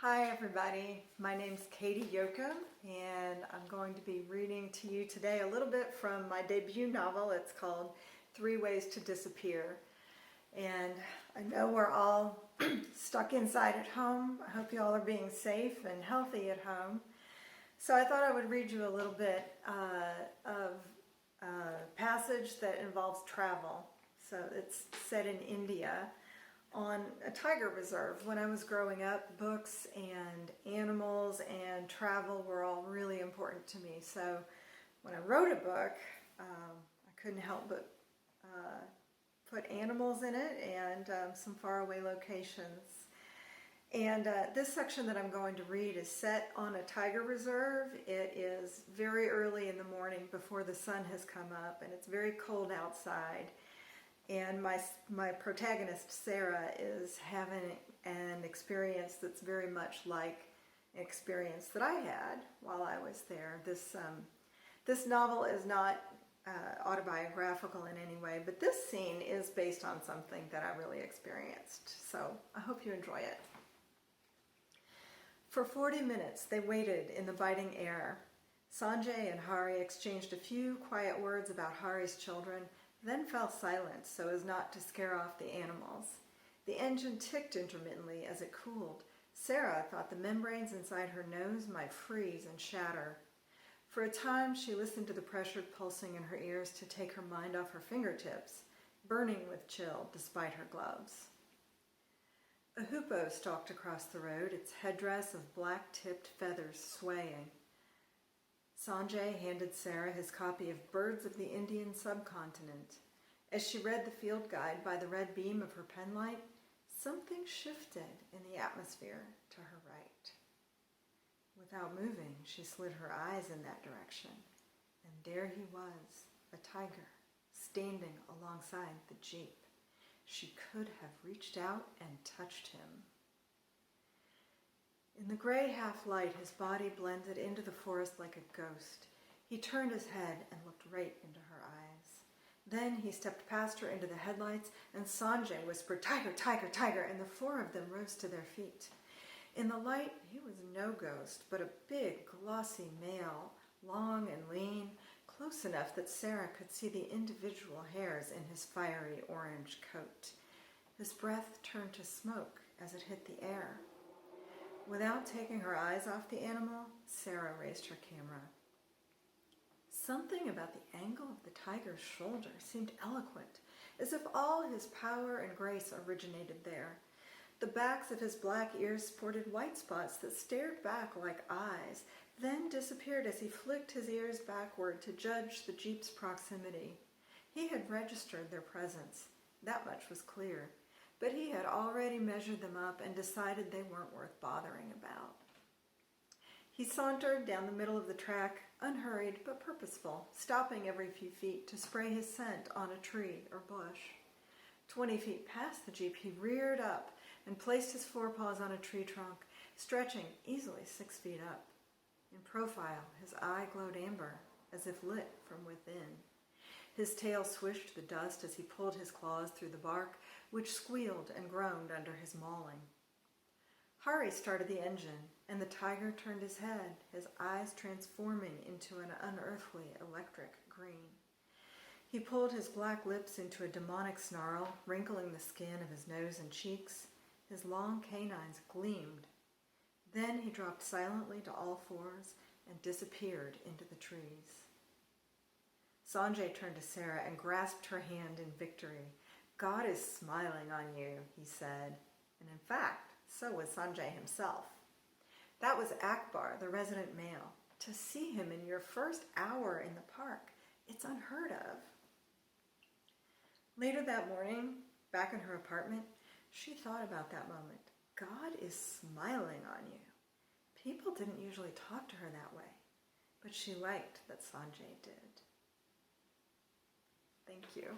Hi everybody, my name's Katy Yocom and I'm going to be reading to you today a little bit from my debut novel. It's called 3 Ways to Disappear. And I know we're all stuck inside at home. I hope you all are being safe and healthy at home. So I thought I would read you a little bit of a passage that involves travel. So it's set in India, on a tiger reserve. When I was growing up, books and animals and travel were all really important to me. So when I wrote a book, I couldn't help but put animals in it and some faraway locations. And this section that I'm going to read is set on a tiger reserve. It is very early in the morning before the sun has come up, and it's very cold outside. And my protagonist, Sarah, is having an experience that's very much like an experience that I had while I was there. This novel is not autobiographical in any way, but this scene is based on something that I really experienced. So I hope you enjoy it. For 40 minutes, they waited in the biting air. Sanjay and Hari exchanged a few quiet words about Hari's children, then fell silent so as not to scare off the animals. The engine ticked intermittently as it cooled. Sarah thought the membranes inside her nose might freeze and shatter. For a time, she listened to the pressure pulsing in her ears to take her mind off her fingertips, burning with chill despite her gloves. A hoopoe stalked across the road, its headdress of black-tipped feathers swaying. Sanjay handed Sarah his copy of Birds of the Indian Subcontinent. As she read the field guide by the red beam of her penlight, something shifted in the atmosphere to her right. Without moving, she slid her eyes in that direction, and there he was, a tiger, standing alongside the jeep. She could have reached out and touched him. In the gray half-light, his body blended into the forest like a ghost. He turned his head and looked right into her eyes. Then he stepped past her into the headlights, and Sanjay whispered, "Tiger, tiger, tiger," and the 4 of them rose to their feet. In the light, he was no ghost, but a big, glossy male, long and lean, close enough that Sarah could see the individual hairs in his fiery orange coat. His breath turned to smoke as it hit the air. Without taking her eyes off the animal, Sarah raised her camera. Something about the angle of the tiger's shoulder seemed eloquent, as if all his power and grace originated there. The backs of his black ears sported white spots that stared back like eyes, then disappeared as he flicked his ears backward to judge the jeep's proximity. He had registered their presence. That much was clear. But he had already measured them up and decided they weren't worth bothering about. He sauntered down the middle of the track, unhurried but purposeful, stopping every few feet to spray his scent on a tree or bush. 20 feet past the jeep, he reared up and placed his forepaws on a tree trunk, stretching easily 6 feet up. In profile, his eye glowed amber, as if lit from within. His tail swished the dust as he pulled his claws through the bark, which squealed and groaned under his mauling. Hari started the engine, and the tiger turned his head, his eyes transforming into an unearthly electric green. He pulled his black lips into a demonic snarl, wrinkling the skin of his nose and cheeks. His long canines gleamed. Then he dropped silently to all 4s and disappeared into the trees. Sanjay turned to Sarah and grasped her hand in victory. "God is smiling on you," he said. And in fact, so was Sanjay himself. That was Akbar, the resident male. To see him in your first hour in the park, it's unheard of. Later that morning, back in her apartment, she thought about that moment. God is smiling on you. People didn't usually talk to her that way, but she liked that Sanjay did. Thank you.